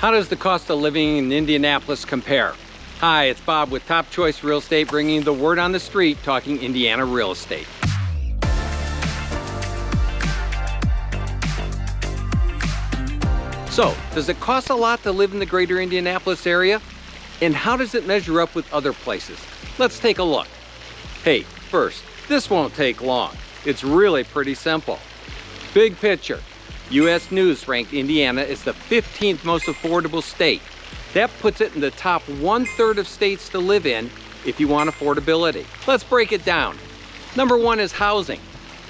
How does the cost of living in Indianapolis compare? Hi, it's Bob with Top Choice Real Estate, bringing the word on the street, talking Indiana real estate. So, does it cost a lot to live in the greater Indianapolis area? And how does it measure up with other places? Let's take a look. Hey, first, this won't take long. It's really pretty simple. Big picture. U.S. News ranked Indiana as the 15th most affordable state. That puts it in the top 1/3 of states to live in if you want affordability. Let's break it down. Number one is housing.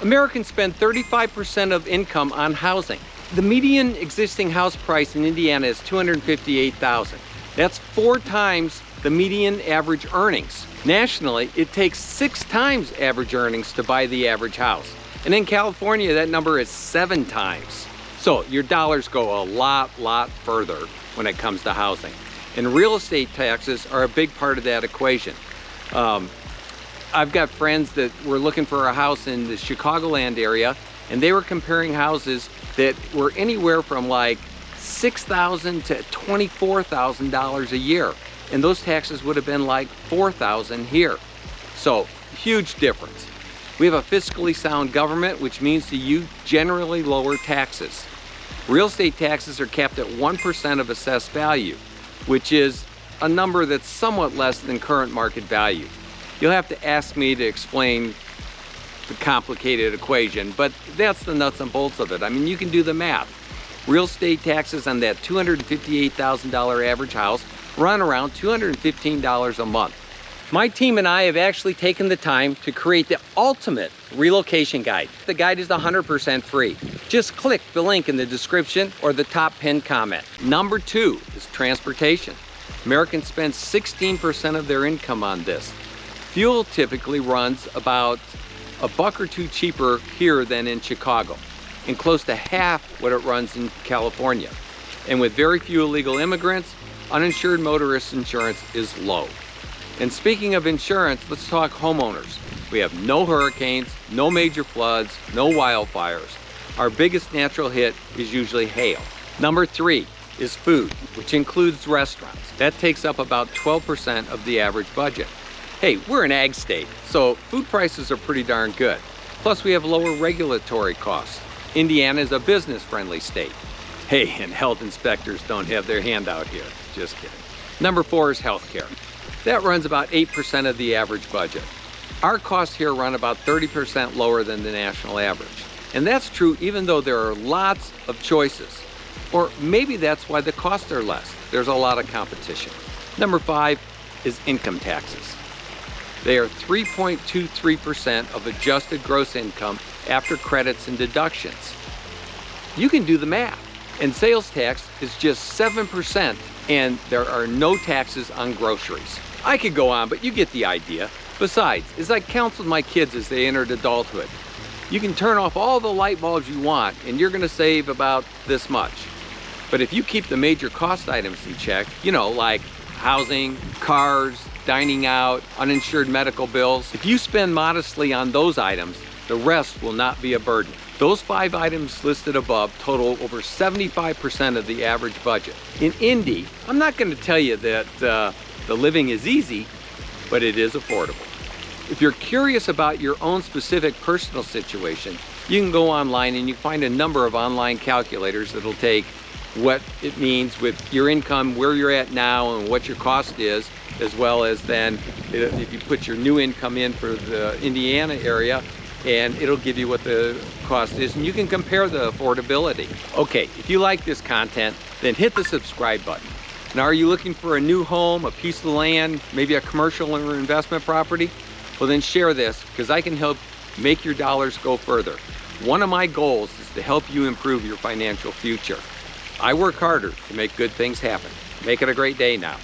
Americans spend 35% of income on housing. The median existing house price in Indiana is $258,000. That's 4 times the median average earnings. Nationally, it takes 6 times average earnings to buy the average house. And in California, that number is 7 times. So your dollars go a lot further when it comes to housing. And real estate taxes are a big part of that equation. I've got friends that were looking for a house in the Chicagoland area, and they were comparing houses that were anywhere from like $6,000 to $24,000 a year. And those taxes would have been like $4,000 here. So huge difference. We have a fiscally sound government, which means to you generally lower taxes. Real estate taxes are capped at 1% of assessed value, which is a number that's somewhat less than current market value. You'll have to ask me to explain the complicated equation, but that's the nuts and bolts of it. I mean, you can do the math. Real estate taxes on that $258,000 average house run around $215 a month. My team and I have actually taken the time to create the ultimate relocation guide. The guide is 100% free. Just click the link in the description or the top pinned comment. Number 2 is transportation. Americans spend 16% of their income on this. Fuel typically runs about $1 or $2 cheaper here than in Chicago, and close to half what it runs in California. And with very few illegal immigrants, uninsured motorist insurance is low. And speaking of insurance, let's talk homeowners. We have no hurricanes, no major floods, no wildfires. Our biggest natural hit is usually hail. Number 3 is food, which includes restaurants. That takes up about 12% of the average budget. Hey, we're an ag state, so food prices are pretty darn good. Plus we have lower regulatory costs. Indiana is a business-friendly state. Hey, and health inspectors don't have their hand out here. Just kidding. Number 4 is healthcare. That runs about 8% of the average budget. Our costs here run about 30% lower than the national average. And that's true even though there are lots of choices. Or maybe that's why the costs are less. There's a lot of competition. Number 5 is income taxes. They are 3.23% of adjusted gross income after credits and deductions. You can do the math. And sales tax is just 7%, and there are no taxes on groceries. I could go on, but you get the idea. Besides, as I counseled my kids as they entered adulthood, you can turn off all the light bulbs you want and you're gonna save about this much. But if you keep the major cost items in check, you know, like housing, cars, dining out, uninsured medical bills, if you spend modestly on those items, the rest will not be a burden. Those 5 items listed above total over 75% of the average budget. In Indy, I'm not gonna tell you that the living is easy, but it is affordable. If you're curious about your own specific personal situation, you can go online and you find a number of online calculators that'll take what it means with your income, where you're at now, and what your cost is, as well as then if you put your new income in for the Indiana area, and it'll give you what the cost is, and you can compare the affordability. Okay, if you like this content, then hit the subscribe button. Now, are you looking for a new home, a piece of land, maybe a commercial or investment property? Well, then share this, because I can help make your dollars go further. One of my goals is to help you improve your financial future. I work harder to make good things happen. Make it a great day now.